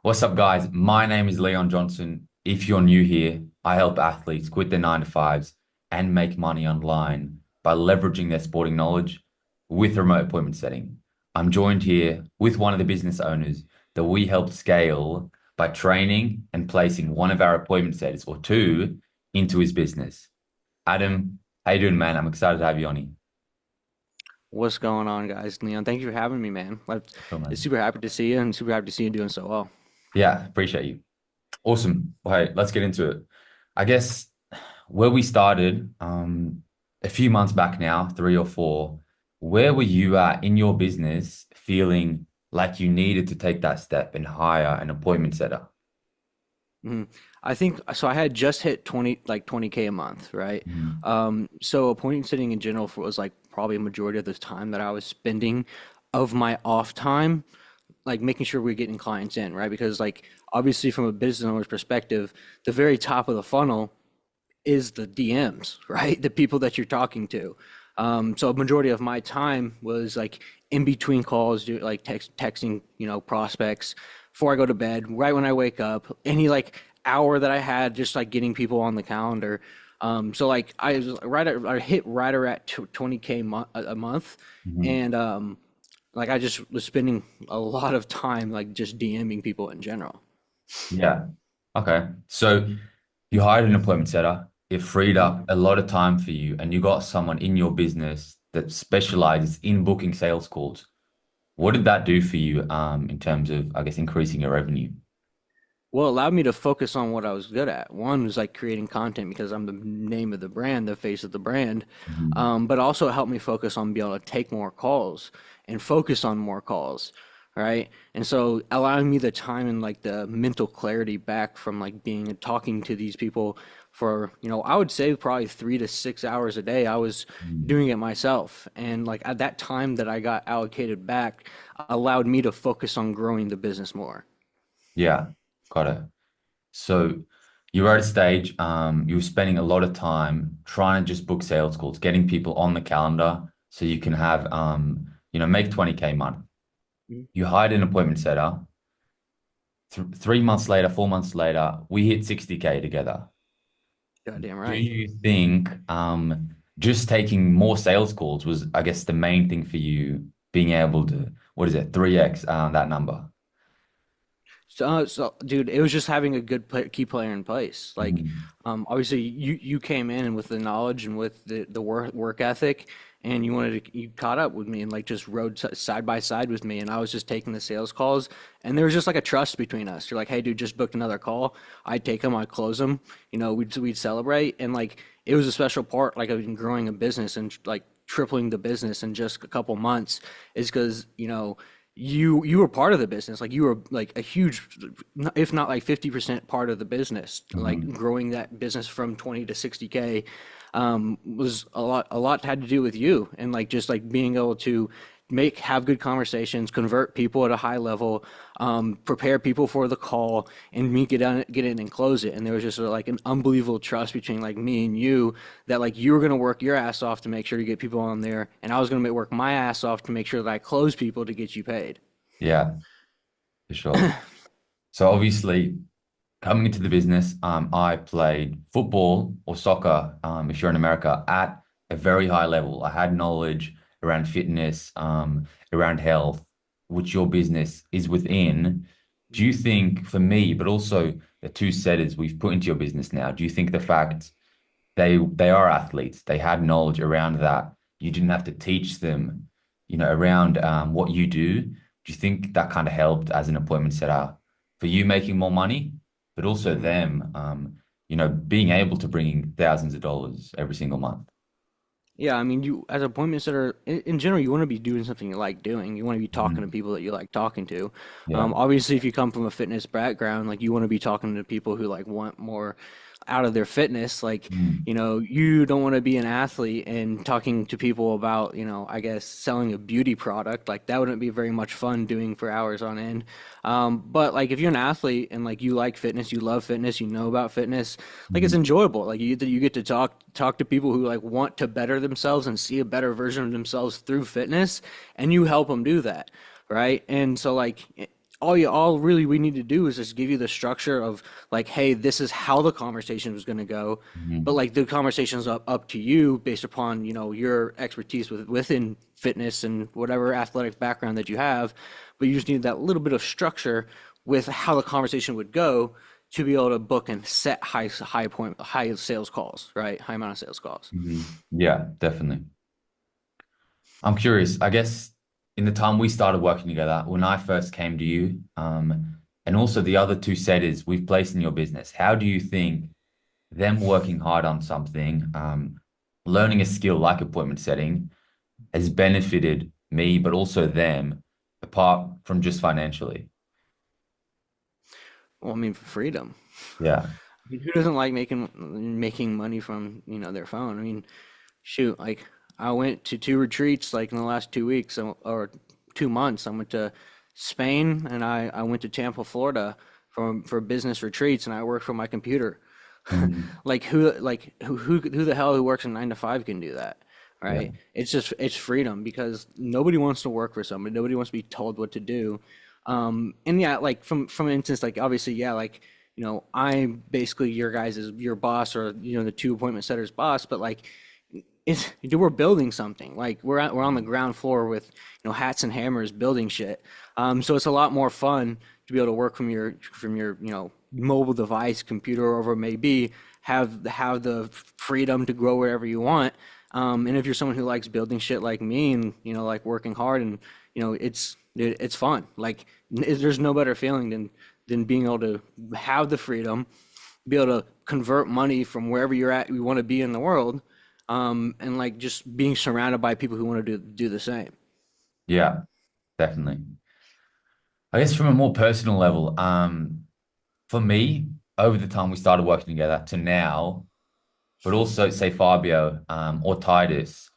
What's up, guys? My name is Leon Johnson. If you're new here, I help athletes quit their nine to fives and make money online by leveraging their sporting knowledge with remote appointment setting. I'm joined here with one of the business owners that we helped scale by training and placing one of our appointment setters or two into his business. Adam, how you doing, man? I'm excited to have you on here. What's going on, guys? Leon, thank you for having me, man. Cool, It's man. super happy to see you and super happy to see you doing so well. Yeah, appreciate you. Awesome. Well, hey, let's get into it. I guess where we started, a few months back now, three or four, where were you at in your business feeling like you needed to take that step and hire an appointment setter? Mhm. I think so. I had just hit 20K a month, right? Mhm. So appointment sitting in general was like probably a majority of the time that I was spending of my off time, like making sure we're getting clients in, right? Because like obviously from a business owner's perspective, the very top of the funnel is the DMs, right? The people that you're talking to. So a majority of my time was like in between calls, like texting, prospects before I go to bed, right when I wake up, any like hour that I had, just like getting people on the calendar. So like I hit right around 20K a month, Mhm. and like I just was spending a lot of time like just DMing people in general. Yeah. Okay. So you hired an appointment setter. It freed up a lot of time for you, and you got someone in your business that specializes in booking sales calls. What did that do for you, in terms of, I guess, increasing your revenue? Well, it allowed me to focus on what I was good at. One was like creating content because I'm the name of the brand, the face of the brand, Mhm. but also it helped me focus on being able to take more calls and focus on more calls, right? And so allowing me the time and like the mental clarity back from like being talking to these people for, I would say probably 3 to 6 hours a day. I was Mhm. doing it myself. And like at that time that I got allocated back allowed me to focus on growing the business more. Yeah, got it. So you were at a stage, you were spending a lot of time trying to just book sales calls, getting people on the calendar so you can have, make 20K month. You hired an appointment setter. Th 3 months later, 4 months later, we hit 60K together. Goddamn Do right. you think, just taking more sales calls was, I guess, the main thing for you being able to, what is it, 3x, that number? So, dude, it was just having a good key player in place. Like, Mhm. obviously, you came in and with the knowledge and with the work ethic, and you caught up with me and like just rode side by side with me, and I was just taking the sales calls, and there was just like a trust between us. You're like, hey, dude, just booked another call. I'd take them, I'd close them. We'd celebrate, and like it was a special part like of growing a business and like tripling the business in just a couple months is because you were part of the business, like you were like a huge, if not like 50% part of the business, like Mhm. growing that business from 20 to 60K. Was a lot had to do with you and like just like being able to have good conversations, convert people at a high level, prepare people for the call, and me get in and close it. And there was just like an unbelievable trust between like me and you that like you were gonna work your ass off to make sure you get people on there, and I was gonna work my ass off to make sure that I close people to get you paid. Yeah, for sure. So obviously, coming into the business, I played football or soccer, if you're in America, at a very high level. I had knowledge around fitness, around health, which your business is within. Do you think, for me, but also the two setters we've put into your business now, do you think the fact they are athletes, they had knowledge around that, you didn't have to teach them, around what you do? Do you think that kind of helped as an appointment setter for you making more money, but also Mhm. them, being able to bring in thousands of dollars every single month? Yeah, I mean, you as appointment setter, in general, you want to be doing something you like doing. You want to be talking to Mhm. people that you like talking to. Yeah. Obviously, if you come from a fitness background, like you want to be talking to people who like want more out of their fitness. Like, Mm. you don't want to be an athlete and talking to people about, I guess selling a beauty product. Like that wouldn't be very much fun doing for hours on end. But like if you're an athlete and like you like fitness, you love fitness, you know about fitness, like it's Mhm. enjoyable. Like you get to talk to people who like want to better themselves and see a better version of themselves through fitness, and you help them do that, right? And so like all really we need to do is just give you the structure of like, hey, this is how the conversation was going to go, but Mhm. like the conversation's up to you based upon, you know, your expertise within fitness and whatever athletic background that you have. But you just need that little bit of structure with how the conversation would go to be able to book and set high sales calls, right? High amount of sales calls. Yeah, definitely. I'm curious. I guess in the time we started working together, when I first came to you, and also the other two setters we've placed in your business, how do you think them working hard on something, learning a skill like appointment setting, has benefited me, but also them, apart from just financially? Well, I mean, freedom. Yeah. I mean, who doesn't like making money from, you know, their phone? I mean, shoot, like I went to two retreats like in the last 2 weeks or 2 months. I went to Spain and I went to Tampa, Florida for business retreats and I worked from my computer. Mhm. Who the hell who works a 9 to 5 can do that, Yeah. right? It's freedom because nobody wants to work for somebody. Nobody wants to be told what to do. And yeah, like from instance, like obviously, yeah, like you know, I'm basically your boss or you know the two appointment setters boss, but like we're building something. Like we're on the ground floor with you know hats and hammers building shit. So it's a lot more fun to be able to work from your you know mobile device, computer, or whatever it may be. Have the freedom to grow wherever you want. And if you're someone who likes building shit like me and you know like working hard and you know it's fun. Like there's no better feeling than being able to have the freedom, be able to convert money from wherever you're at you want to be in the world, and like just being surrounded by people who want to do the same. Yeah, definitely. I guess from a more personal level, for me, over the time we started working together to now, but also say Fabio, or Titus,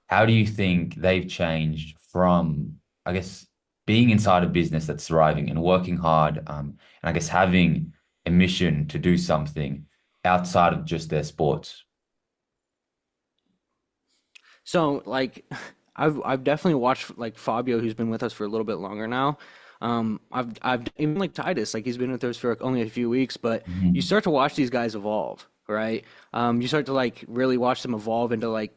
how do you think they've changed from, I guess, being inside a business that's thriving and working hard, and I guess having a mission to do something outside of just their sports? So like I've definitely watched like Fabio, who's been with us for a little bit longer now. I've even like Titus, like he's been with us for like, only a few weeks, but you Mhm. start to watch these guys evolve, right? You start to like really watch them evolve into like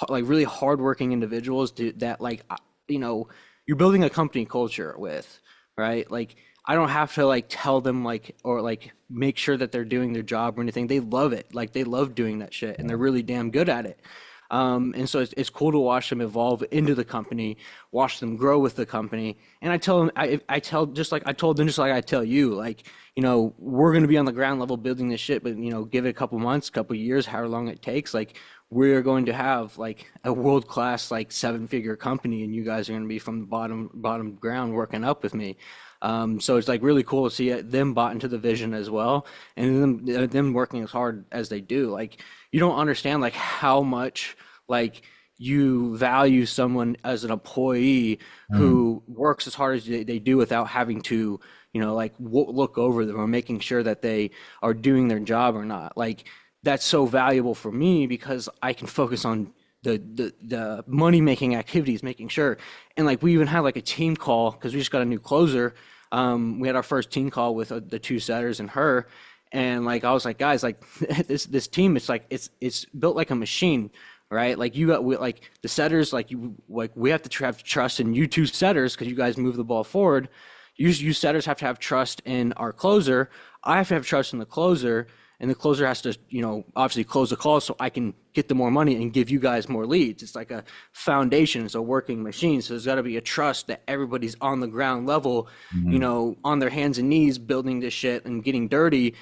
really hardworking individuals that like you know you're building a company culture with, right? Like I don't have to like tell them like or like make sure that they're doing their job or anything. They love it. Like they love doing that shit and they're really damn good at it. And so it's cool to watch them evolve into the company, watch them grow with the company. And I tell them, I tell just like I told them, just like I tell you, like, you know, we're going to be on the ground level building this shit, but, you know, give it a couple months, couple years, however long it takes. Like, we're going to have like a world class, like 7 figure company, and you guys are going to be from the bottom ground working up with me. So it's like really cool to see them bought into the vision as well, and them working as hard as they do. Like you don't understand like how much like you value someone as an employee Mm. who works as hard as they do without having to, you know, like look over them or making sure that they are doing their job or not. Like that's so valuable for me because I can focus on the money making activities, making sure. And like we even had like a team call because we just got a new closer. We had our first team call with the two setters and her, and like I was like, guys, like this team, it's like it's built like a machine, right? Like like the setters, like we have to have trust in you two setters because you guys move the ball forward. You setters have to have trust in our closer. I have to have trust in the closer, and the closer has to, you know, obviously close the call so I can get the more money and give you guys more leads. It's like a foundation, it's a working machine. So there's got to be a trust that everybody's on the ground level, you Mhm. know, on their hands and knees building this shit and getting dirty,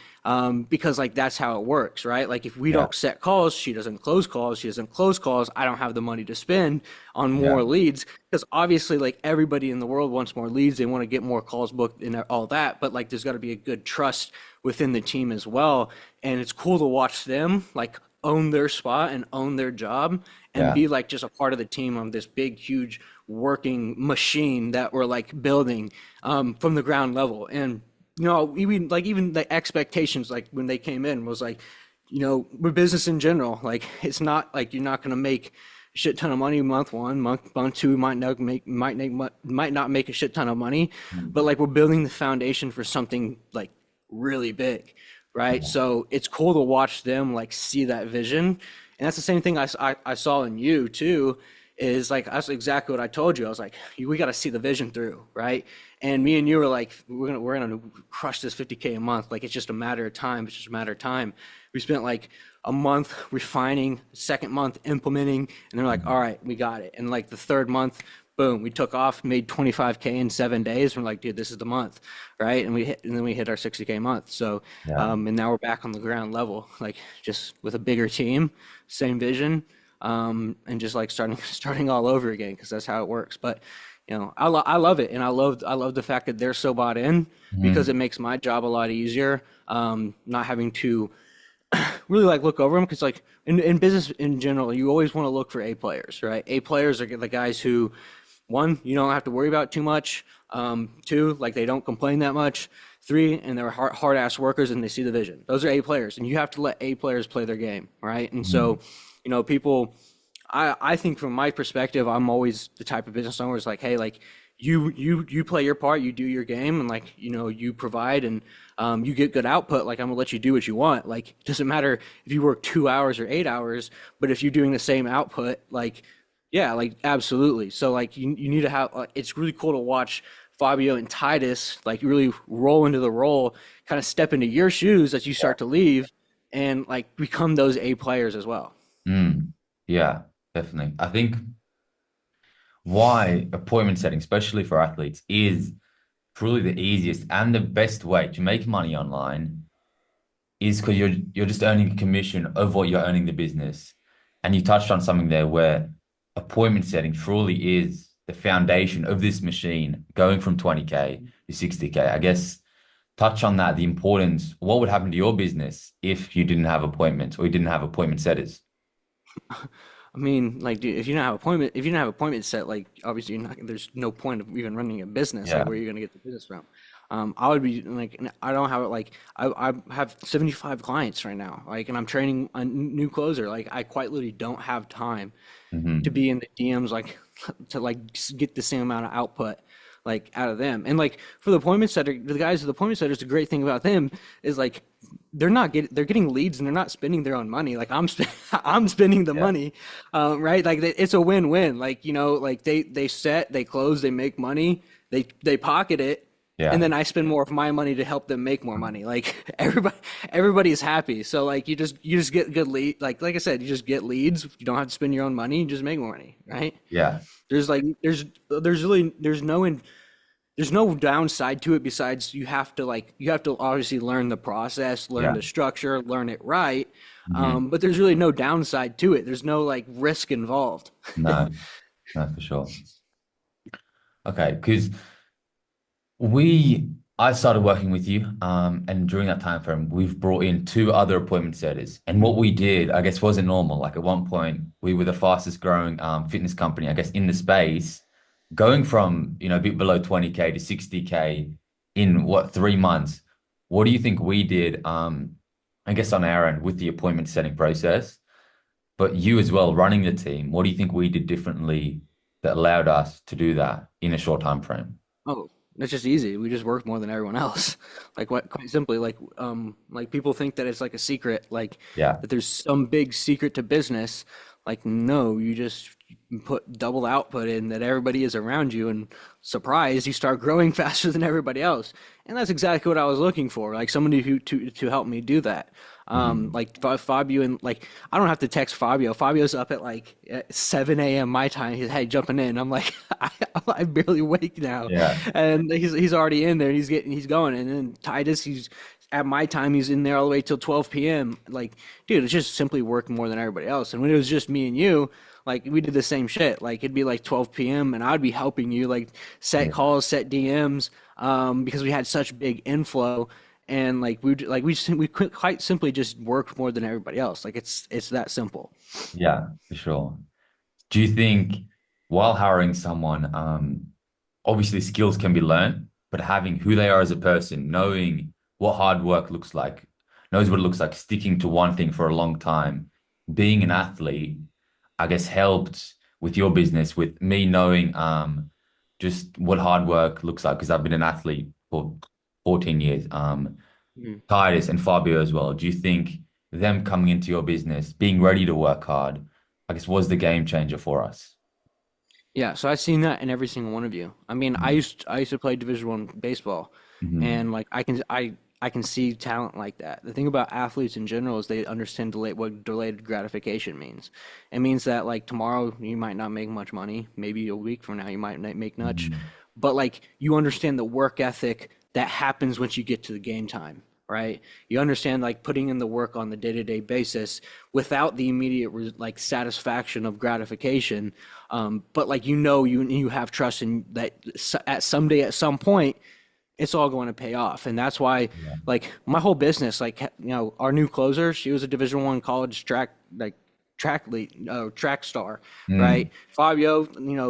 because like that's how it works, right? Like if we Yeah, don't set calls, she doesn't close calls, she doesn't close calls, I don't have the money to spend on more yeah, leads because obviously like everybody in the world wants more leads, they want to get more calls booked and all that, but like there's got to be a good trust within the team as well. And it's cool to watch them like own their spot and own their job and yeah, be like just a part of the team on this big, huge working machine that we're like building, from the ground level. And you know, even the expectations like when they came in was like, you know, with business in general, like it's not like you're not going to make shit ton of money month one, month two might not make a shit ton of money, but Mm. like we're building the foundation for something like really big, right? Yeah. So it's cool to watch them like see that vision, and that's the same thing I saw in you too. Is like that's exactly what I told you. I was like, we got to see the vision through, right? And me and you were like, we're gonna crush this 50K a month. Like it's just a matter of time. It's just a matter of time. We spent like a month refining, second month implementing, and they're like, all Mm. right, we got it. And like the third month, boom, we took off, made 25K in 7 days. We're like, dude, this is the month, right? And then we hit our 60K month. So, Yeah. and now we're back on the ground level, like just with a bigger team, same vision, and just like starting all over again because that's how it works. But I love it, and I love the fact that they're so bought in because Mhm. it makes my job a lot easier. Not having to really like look over them because like in business in general, you always want to look for A players, right? A players are the guys who, one, you don't have to worry about too much. Two, like they don't complain that much. Three, and they're hard ass workers and they see the vision. Those are A players, and you have to let A players play their game, right? And Mhm. so, people. I think from my perspective, I'm always the type of business owner who's like, hey, like you play your part, you do your game, and like you provide and you get good output. Like I'm gonna let you do what you want. Like it doesn't matter if you work 2 hours or 8 hours, but if you're doing the same output, like yeah, like absolutely. So like you need to have. It's really cool to watch Fabio and Titus like really roll into the role, kind of step into your shoes as you start to leave, and like become those A players as well. Mm. Yeah, definitely. I think why appointment setting, especially for athletes, is truly the easiest and the best way to make money online is because you're just earning a commission of what you're earning the business. And you touched on something there where appointment setting truly is the foundation of this machine going from 20K to 60K. I guess touch on that, the importance, what would happen to your business if you didn't have appointments or you didn't have appointment setters? I mean, like, dude, if you don't have appointment set, like, obviously, you're not, there's no point of even running a business. Like, Yeah. where are you gonna get the business from? I would be like, I don't have it. Like, I have 75 clients right now. Like, and I'm training a new closer. Like, I quite literally don't have time to Hmm. be in the DMs, like, to like get the same amount of output like out of them. And like for the appointment setter, the guys at the appointment setters, the great thing about them is like they're getting leads and they're not spending their own money. Like I'm spending the Yeah. money, right? Like it's a win-win. Like like they close, they make money, they pocket it, and Yeah. then I spend more of my money to help them make more money. Like everybody's happy. So like you just get good lead. Like I said, you just get leads. You don't have to spend your own money. You just make more money, right? Yeah. There's like there's really there's no downside to it besides you have to obviously learn the process, learn Yeah. the structure, learn it right. Hmm. But there's really no downside to it. There's no like risk involved. No, no, for sure. Okay, because I started working with you, and during that time frame, we've brought in two other appointment setters. And what we did, I guess, wasn't normal. Like at one point, we were the fastest growing fitness company, I guess, in the space, going from, a bit below 20K to 60K in what, 3 months. What do you think we did, I guess, on our end with the appointment setting process? But you as well, running the team, what do you think we did differently that allowed us to do that in a short time frame? Oh, it's just easy. We just work more than everyone else. Like what quite simply, like people think that it's like a secret, like Yeah. that there's some big secret to business. Like no, you just put double output in that everybody is around you and surprise, you start growing faster than everybody else. And that's exactly what I was looking for, like somebody who to help me do that. Mhm. Like Fabio and like I don't have to text Fabio. Fabio's up at 7 a.m. my time. He's hey jumping in. I'm like I barely wake now, Yeah. and he's already in there. He's going. And then Titus, he's at my time. He's in there all the way till 12 p.m. Like dude, it's just simply working more than everybody else. And when it was just me and you, like we did the same shit. Like it'd be like 12 p.m. and I'd be helping you like set Yeah. calls, set DMs, because we had such big inflow and like we quite simply just worked more than everybody else. Like it's that simple. Yeah, for sure. Do you think while hiring someone, obviously skills can be learned, but having who they are as a person, knowing what hard work looks like, knows what it looks like, sticking to one thing for a long time, being an athlete, I guess, helped with your business, with me knowing just what hard work looks like, because I've been an athlete for 14 years. Mhm. Titus and Fabio as well. Do you think them coming into your business, being ready to work hard, I guess, was the game changer for us? Yeah, so I've seen that in every single one of you. I mean, I used to play Division 1 baseball, Mm-hmm. and like I can see talent like that. The thing about athletes in general is they understand what delayed gratification means. It means that like tomorrow you might not make much money, maybe a week from now you might not make much, Mm-hmm. but like you understand the work ethic that happens once you get to the game time, right? You understand like putting in the work on the day-to-day basis without the immediate like satisfaction of gratification, but like you have trust in that at someday at some point it's all going to pay off. And that's why Yeah. like my whole business, like our new closer, she was a Division 1 college track lead, track star, Mm. right? Fabio,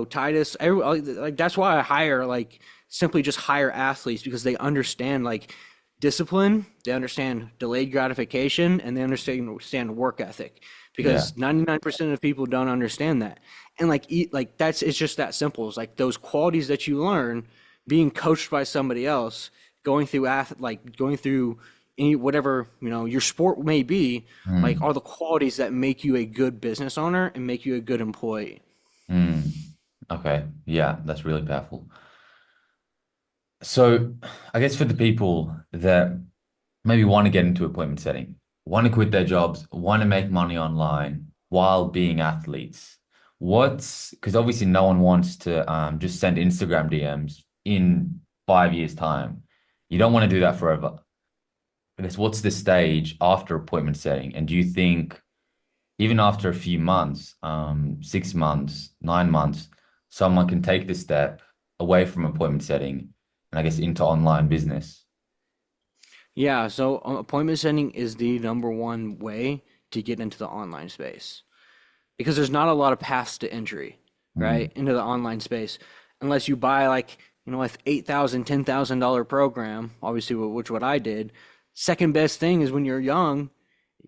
Titus, like that's why I hire like simply just hire athletes because they understand like discipline, they understand delayed gratification, and they understand work ethic. Yeah. Because 99% of people don't understand that. And like it's just that simple. It's like those qualities that you learn being coached by somebody else, going through any whatever your sport may be, like Mm. are the qualities that make you a good business owner and make you a good employee. Mm. Okay. Yeah, that's really powerful. So, I guess for the people that maybe want to get into appointment setting, want to quit their jobs, want to make money online while being athletes, what's because obviously no one wants to just send Instagram DMs in 5 years' time. You don't want to do that forever. I guess what's the stage after appointment setting? And do you think even after a few months, 6 months, 9 months, someone can take the step away from appointment setting and I guess into online business? Yeah, so appointment setting is the number one way to get into the online space because there's not a lot of paths to entry, Mm, right, into the online space unless you buy like a $8,000, $10,000 program, obviously, which what I did. Second best thing is when you're young,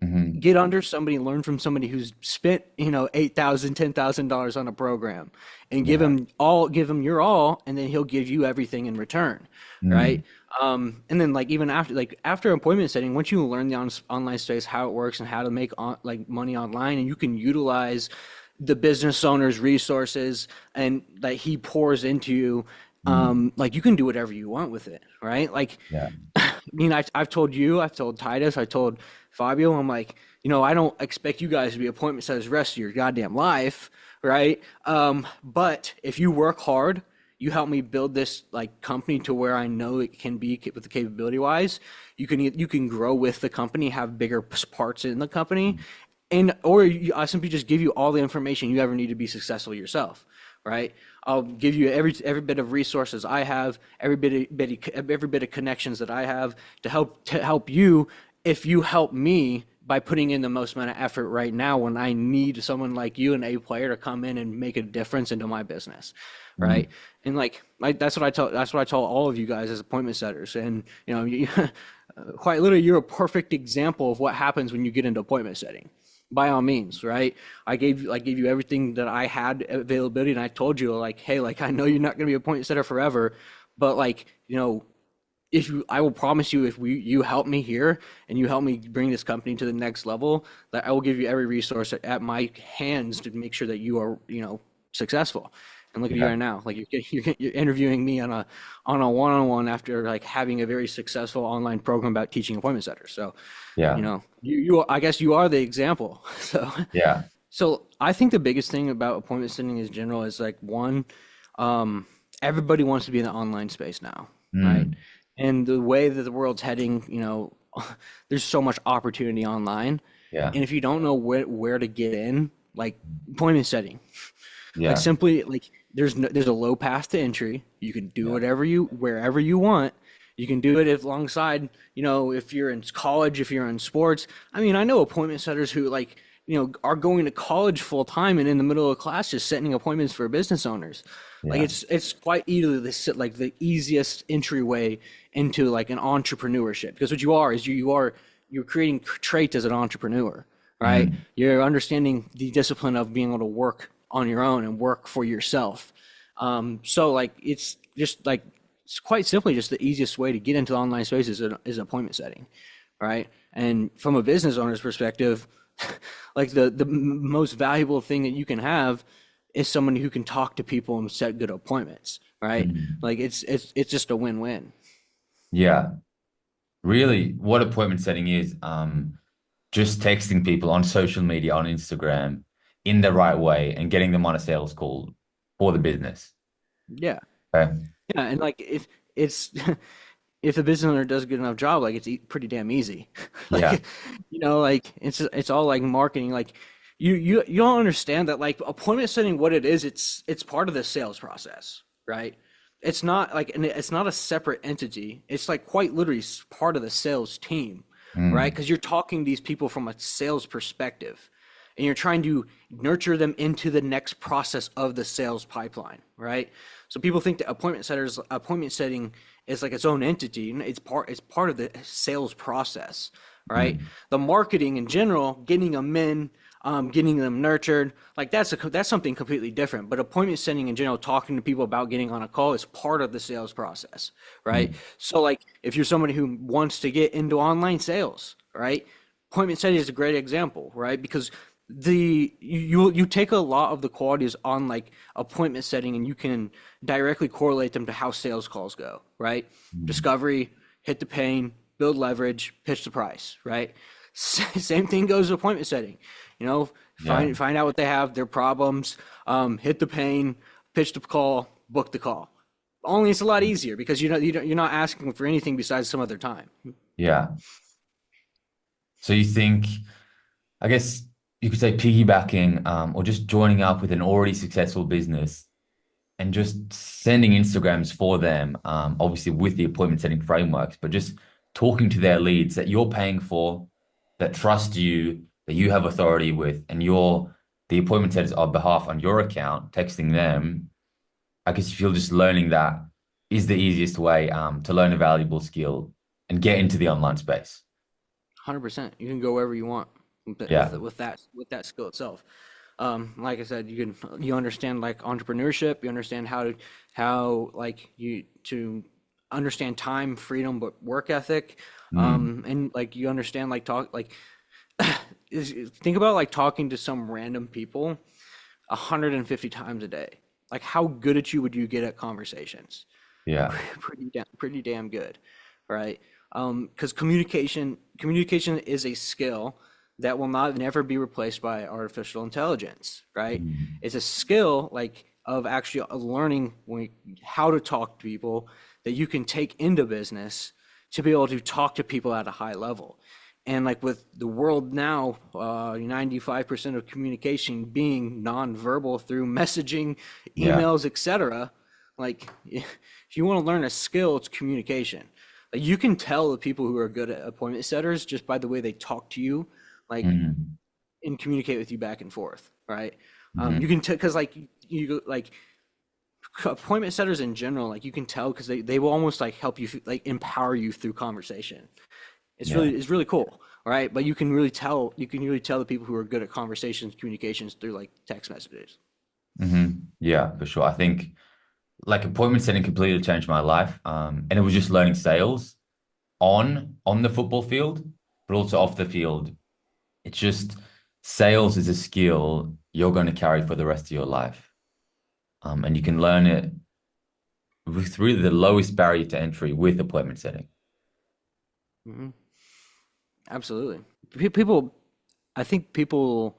hmm. get under somebody, learn from somebody who's spent, $8,000, $10,000 on a program, and Yeah. give him your all, and then he'll give you everything in return, Mm, right? And then like even after appointment setting, once you learn the online space, how it works and how to make like money online, and you can utilize the business owner's resources and that he pours into you, mm, like you can do whatever you want with it, right? Like yeah. I mean, I've told you, I've told Titus, I told Fabio, I'm like, I don't expect you guys to be appointment setters the rest of your goddamn life, right? But if you work hard, you help me build this like company to where I know it can be with the capability wise. You can grow with the company, have bigger parts in the company, I simply just give you all the information you ever need to be successful yourself, right? I'll give you every bit of resources I have, every bit of connections that I have to help you if you help me by putting in the most amount of effort right now when I need someone like you, an A player, to come in and make a difference into my business, Mm, right? And like that's what I tell all of you guys as appointment setters, and quite literally, you're a perfect example of what happens when you get into appointment setting. By all means, right? I gave you everything that I had availability, and I told you like, hey, like I know you're not going to be a point setter forever, but like if I will promise you, if you help me here and you help me bring this company to the next level, that I will give you every resource at my hands to make sure that you are successful. And look at you yeah. right now, like you're interviewing me on a one-on-one after like having a very successful online program about teaching appointment setters. So Yeah. I guess you are the example. So Yeah. so I think the biggest thing about appointment setting in general is like one, um, everybody wants to be in the online space now, right? Mm, And the way that the world's heading, there's so much opportunity online, yeah. and if you don't know where to get in, like appointment setting, like Yeah. simply like there's a low path to entry. You can do Yeah. wherever you want. You can do it if alongside, if you're in college, if you're in sports. I mean, I know appointment setters who like, are going to college full time and in the middle of class just setting appointments for business owners. Like Yeah. it's quite easily the easiest entryway into like an entrepreneurship because what you are is you're creating traits as an entrepreneur, right? Mm. You're understanding the discipline of being able to work on your own and work for yourself. So like it's just like it's quite simply just the easiest way to get into the online space is appointment setting, right? And from a business owner's perspective, like the most valuable thing that you can have is someone who can talk to people and set good appointments, right? Mm. Like it's just a win-win. Yeah. Really, what appointment setting is, just texting people on social media, on Instagram, in the right way and getting them on a sales call for the business. Yeah. Okay. Yeah, and like if it's if the business owner does a good enough job, like it's pretty damn easy. Yeah. Like, like it's all like marketing. Like you don't understand that like appointment setting, what it is, it's part of the sales process, right? It's not like and it's not a separate entity. It's like quite literally part of the sales team, right? Mm. Because you're talking to these people from a sales perspective, and you're trying to nurture them into the next process of the sales pipeline, right? So people think that appointment setting is like its own entity. It's part of the sales process, right? Mm. The marketing in general, getting them in, getting them nurtured, like that's something completely different. But appointment setting in general, talking to people about getting on a call is part of the sales process, right? Mm. So like if you're somebody who wants to get into online sales, right? Appointment setting is a great example, right? Because you take a lot of the qualities on like appointment setting and you can directly correlate them to how sales calls go, right? Mm. Discovery, hit the pain, build leverage, pitch the price, right? Same thing goes to appointment setting. You know, Yeah. find out what they have, their problems, hit the pain, pitch the call, book the call. Only it's a lot easier because you're not asking for anything besides some of their time. Yeah. So you think, I guess you could say piggybacking, or just joining up with an already successful business and just sending Instagrams for them, obviously with the appointment setting frameworks, but just talking to their leads that you're paying for, that trust you, that you have authority with, and you're the appointment setters on behalf on your account, texting them. I guess if you're just learning that is the easiest way, to learn a valuable skill and get into the online space. 100%. You can go wherever you want Yeah. with that skill itself. Like I said, you understand like entrepreneurship. You understand how like you to understand time, freedom, but work ethic. Mm. And like you understand like talk like think about like talking to some random people 150 times a day. Like how good at you would you get at conversations? Yeah. Pretty damn good, right? Because communication is a skill that will not never be replaced by artificial intelligence, right? Mm. It's a skill like of actually learning how to talk to people that you can take into business to be able to talk to people at a high level. And like with the world now, 95% of communication being nonverbal through messaging, Yeah. emails, etc. Like if you want to learn a skill, it's communication. Like you can tell the people who are good at appointment setters just by the way they talk to you, like Mm. and communicate with you back and forth, right? You Mm. can tell because like you like appointment setters in general, like you can tell because they will almost like help you like empower you through conversation. Yeah. It's really cool, right? But you can really tell the people who are good at conversations, communications through like text messages. Yeah, for sure. I think like appointment setting completely changed my life. And it was just learning sales on the football field, but also off the field. It's just sales is a skill you're going to carry for the rest of your life. And you can learn it with really the lowest barrier to entry with appointment setting. Hmm. Absolutely. People, I think people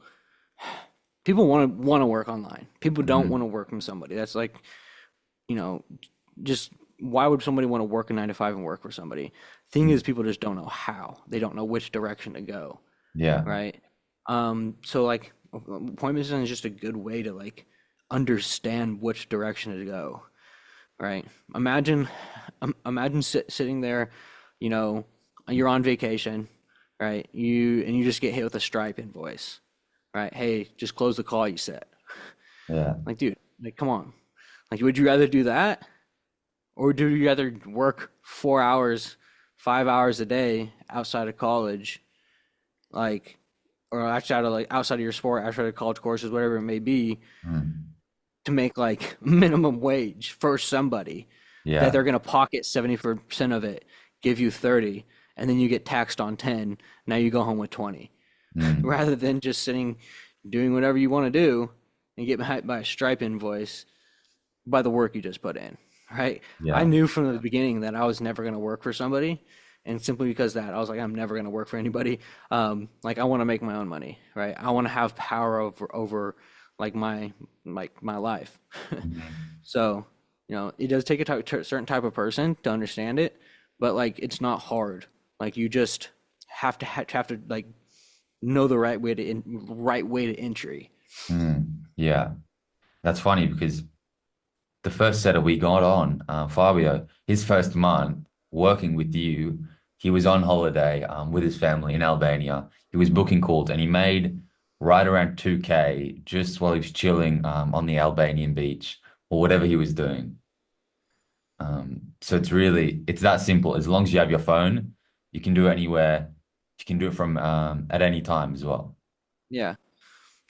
want to work online. People don't want to Mhm. work from somebody. That's like, you know, just why would somebody want to work a 9 to 5 and work for somebody? Thing is, people just don't know how. They don't know which direction to go, Yeah. right? So like appointment setting is just a good way to like understand which direction to go, right? Imagine sitting there, you know, you're on vacation, right? You just get hit with a Stripe invoice, right? Hey, just close the call you set. Yeah. Like, dude, like, come on. Like, would you rather do that, or do you rather work 4 hours, 5 hours a day outside of college, like, or actually out of like outside of your sport, outside of college courses, whatever it may be, Mm. to make like minimum wage for somebody that Yeah. they're gonna pocket 70% of it, give you 30, and then you get taxed on 10. Now you go home with 20, Mm. rather than just sitting doing whatever you want to do and get hit by a Stripe invoice by the work you just put in, right? I Yeah. knew from the beginning that I was never going to work for somebody. And simply because that, I was like, I'm never going to work for anybody. Like I want to make my own money, right? I want to have power over like my life. Mhm. So, it does take a certain type of person to understand it, but like it's not hard. Like you just have to like know the right way to entry. Mm. Yeah. That's funny because the first setter we got on, Fabio, his first month working with you, he was on holiday with his family in Albania. He was booking calls and he made right around 2K just while he was chilling on the Albanian beach or whatever he was doing. So it's that simple. As long as you have your phone, you can do it anywhere. You can do it from at any time as well. Yeah.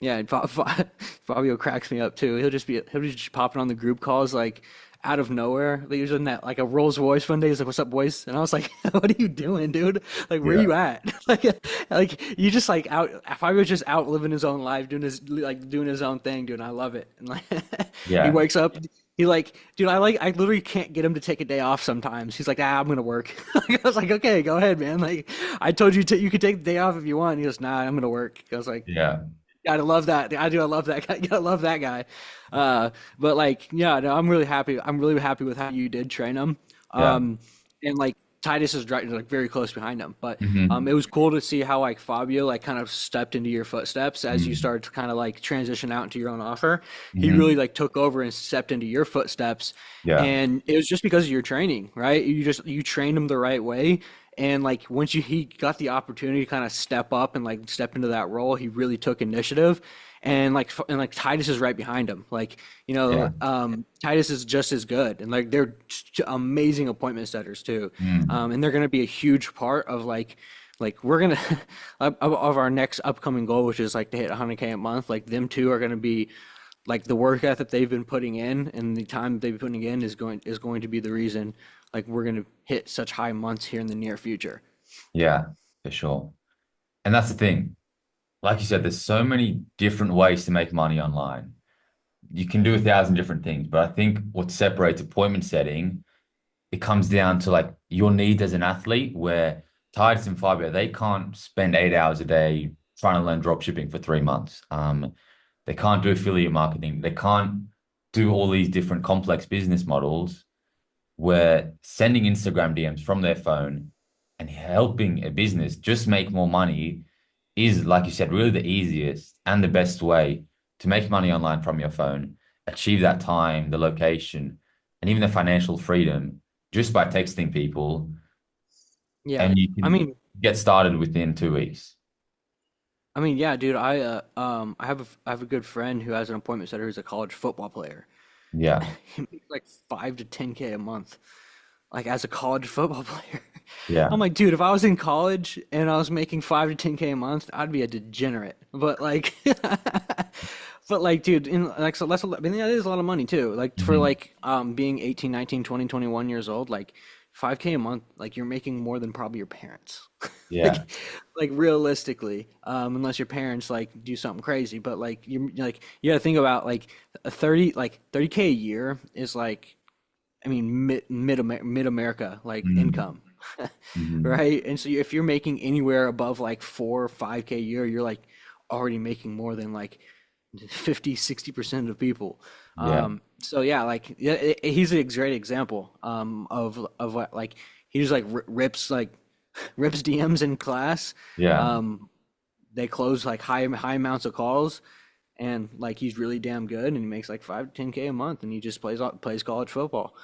Yeah, and Fabio cracks me up too. He'll be just popping on the group calls like out of nowhere. Like, he was in that like a Rolls Royce one day. He's like, "What's up, boys?" And I was like, "What are you doing, dude? Like, where Yeah. you at? Like you just like out. Fabio's just out living his own life, doing his own thing, dude. And I love it. And like, he Yeah. wakes up. He like, dude, I literally can't get him to take a day off sometimes. He's like, I'm gonna work. I was like, okay, go ahead, man. Like, I told you you could take the day off if you want. He goes, nah, I'm gonna work. I was like, Yeah. gotta love that. I do. I love that guy. Gotta love that guy. But like, yeah, no, I'm really happy. I'm really happy with how you did train him. Yeah. Um, and like Titus is right, like very close behind him. But Hmm. it was cool to see how like Fabio like kind of stepped into your footsteps as you Hmm. started to kind of like transition out into your own offer. He really Hmm. like took over and stepped into your footsteps, Yeah. and it was just because of your training, right? You trained him the right way. And like once he got the opportunity to kind of step up and like step into that role, he really took initiative. And like Titus is right behind him. Like, Yeah. Titus is just as good, and like they're amazing appointment setters too. Mm. And they're going to be a huge part of like we're gonna of our next upcoming goal, which is like to hit 100K a month. Like them two are going to be like the work ethic they've been putting in and the time they've been putting in is going to be the reason like we're going to hit such high months here in the near future. Yeah, for sure. And that's the thing. Like you said, there's so many different ways to make money online. You can do 1,000 different things, but I think what separates appointment setting, it comes down to like your needs as an athlete, where Titus and Fabio, they can't spend 8 hours a day trying to learn drop shipping for 3 months. They can't do affiliate marketing. They can't do all these different complex business models where sending Instagram DMs from their phone and helping a business just make more money is, like you said, really the easiest and the best way to make money online from your phone, achieve that time, the location, and even the financial freedom just by texting people, Yeah. and you I can mean, get started within 2 weeks. yeah, dude, I have a good friend who has an appointment setter who's a college football player. Yeah, He makes like 5 to 10K a month, like as a college football player. yeah, I'm like, dude, if I was in college and I was making 5 to 10K a month, I'd be a degenerate. But like, but like, dude, so I mean, that is a lot of money too. Like for hmm, like being 18, 19, 20, 21 years old, like 5K a month, like you're making more than probably your parents. yeah, Like like realistically, unless your parents like do something crazy, but like you gotta think about like a 30K a year is like, I mean, mid America like hmm, income, hmm, right? And so if you're making anywhere above like 4 or 5K a year, you're like already making more than like 50, 60% of people. yeah, So yeah, like yeah, he's a great example of what like he just like rips DMs in class. yeah, Um, they close like high amounts of calls, and like he's really damn good, and he makes like 5 to 10K a month, and he just plays college football.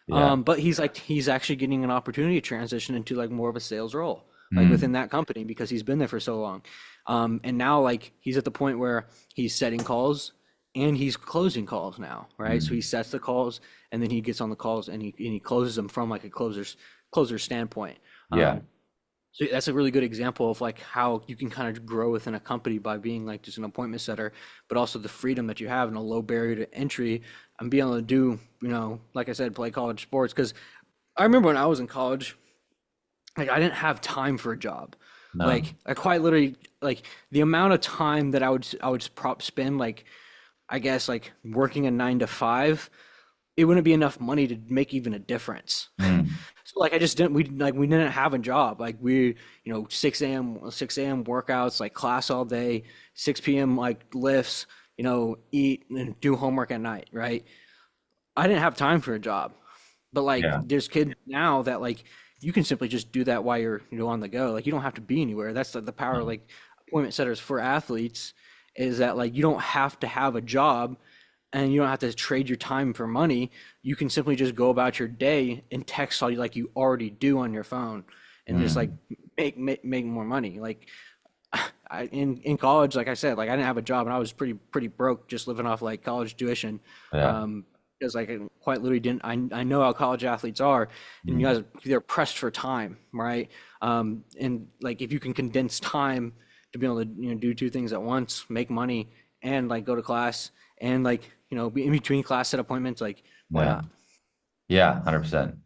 yeah, But he's actually getting an opportunity to transition into like more of a sales role, like within mm, that company because he's been there for so long. And now like he's at the point where he's setting calls and he's closing calls now, right? So he mm, sets the calls and then he gets on the calls and he closes them from like a closer standpoint. yeah. Um, So that's a really good example of like how you can kind of grow within a company by being like just an appointment setter, but also the freedom that you have and a low barrier to entry and being able to do, like I said, play college sports. Because I remember when I was in college, like I didn't have time for a job. No. Like I quite literally like the amount of time that I would prop spend like I guess like working a 9 to 5, it wouldn't be enough money to make even a difference. Mm. So like I just didn't we didn't have a job. Like we 6 a.m. workouts, like class all day, 6 p.m. like lifts, eat and do homework at night, right? I didn't have time for a job. But like Yeah. there's kids now that like you can simply just do that while you're on the go. Like you don't have to be anywhere. That's the power of No. like appointment setters for athletes is that like you don't have to have a job and you don't have to trade your time for money. You can simply just go about your day and text all you like you already do on your phone and just like Mm. make more money. Like in college, like I said, like I didn't have a job and I was pretty broke just living off like college tuition. Yeah. Um, because like I quite literally didn't I know how college athletes are and you Mm. guys they're pressed for time, right? And like if you can condense time to be able to do two things at once, make money and like go to class and like be in between class set appointments, like why Yeah. not? Yeah, 100%.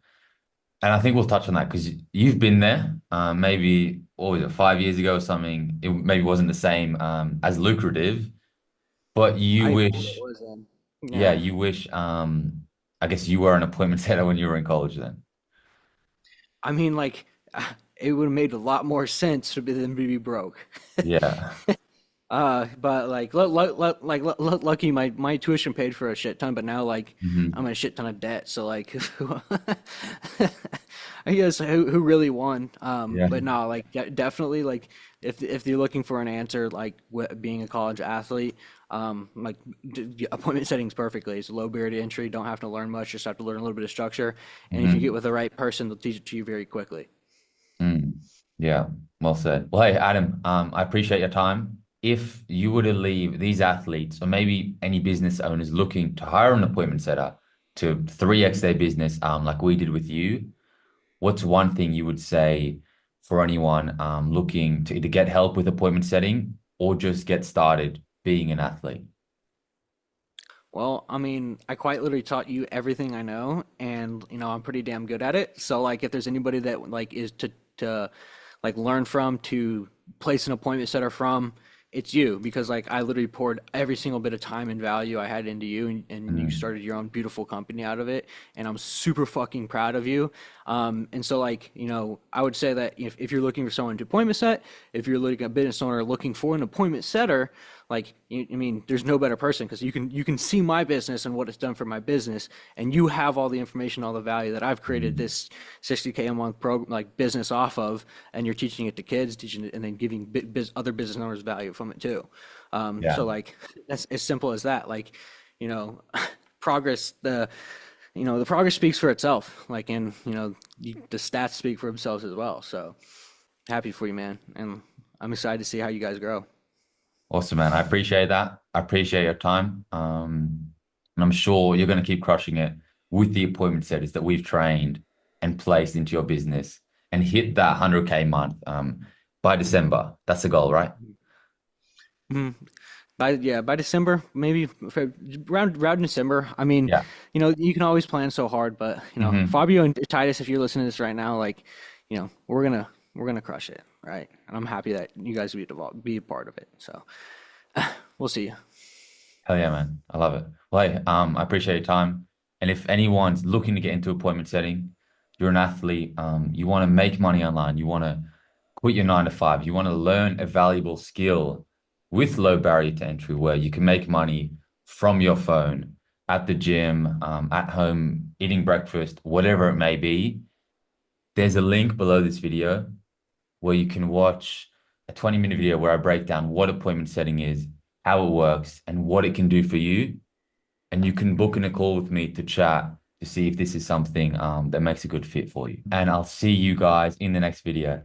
And I think we'll touch on that because you've been there. Maybe what was it, 5 years ago or something? It maybe wasn't the same as lucrative, but you I wish it wish, was then. yeah, Yeah. you wish. I guess you were an appointment setter when you were in college then. I mean, like, it would have made a lot more sense than to be broke. Yeah. But like, lucky my tuition paid for a shit ton, but now like I'm in Hmm. a shit ton of debt. So like, I guess who really won? Yeah. But no, like definitely like if you're looking for an answer, like being a college athlete, like appointment settings perfectly. It's a low barrier to entry. Don't have to learn much. Just have to learn a little bit of structure. And if you get Hmm. with the right person, they'll teach it to you very quickly. Mm. Yeah. Well said. Well, hey, Adam, I appreciate your time. If you were to leave these athletes or maybe any business owners looking to hire an appointment setter to 3x their business, like we did with you, what's one thing you would say for anyone looking to either get help with appointment setting or just get started being an athlete? Well, I mean, I quite literally taught you everything I know, and I'm pretty damn good at it. So like, if there's anybody that like is to like learn from, to place an appointment setter from, it's you because like I literally poured every single bit of time and value I had into you, and you Mm. started your own beautiful company out of it, and I'm super fucking proud of you. And so like, I would say that if you're looking for someone to appointment set, if you're looking at a business owner looking for an appointment setter, like I mean, there's no better person because you can see my business and what it's done for my business, and you have all the information, all the value that I've created Mm. this 60K a month program like business off of, and you're teaching it to kids, teaching it, and then giving other business owners value from it too. Yeah. So like that's as simple as that. Like, you know, progress the progress speaks for itself. Like, and the stats speak for themselves as well. So happy for you, man, and I'm excited to see how you guys grow. Awesome, man. I appreciate that. I appreciate your time. And I'm sure you're going to keep crushing it with the appointment setters that we've trained and placed into your business and hit that 100K month by December. That's the goal, right? Mhm. By December, maybe around December. I mean, Yeah. you can always plan so hard, but Hmm. Fabio and Titus, if you're listening to this right now, like, we're gonna crush it, right? And I'm happy that you guys be a part of it. So we'll see. Hell yeah, man. I love it. Well, hey, I appreciate your time. And if anyone's looking to get into appointment setting, you're an athlete, you want to make money online, you want to quit your 9 to 5, you want to learn a valuable skill with low barrier to entry where you can make money from your phone, at the gym, at home, eating breakfast, whatever it may be, there's a link below this video where you can watch a 20-minute video where I break down what appointment setting is, how it works, and what it can do for you. And you can book in a call with me to chat to see if this is something that makes a good fit for you. And I'll see you guys in the next video.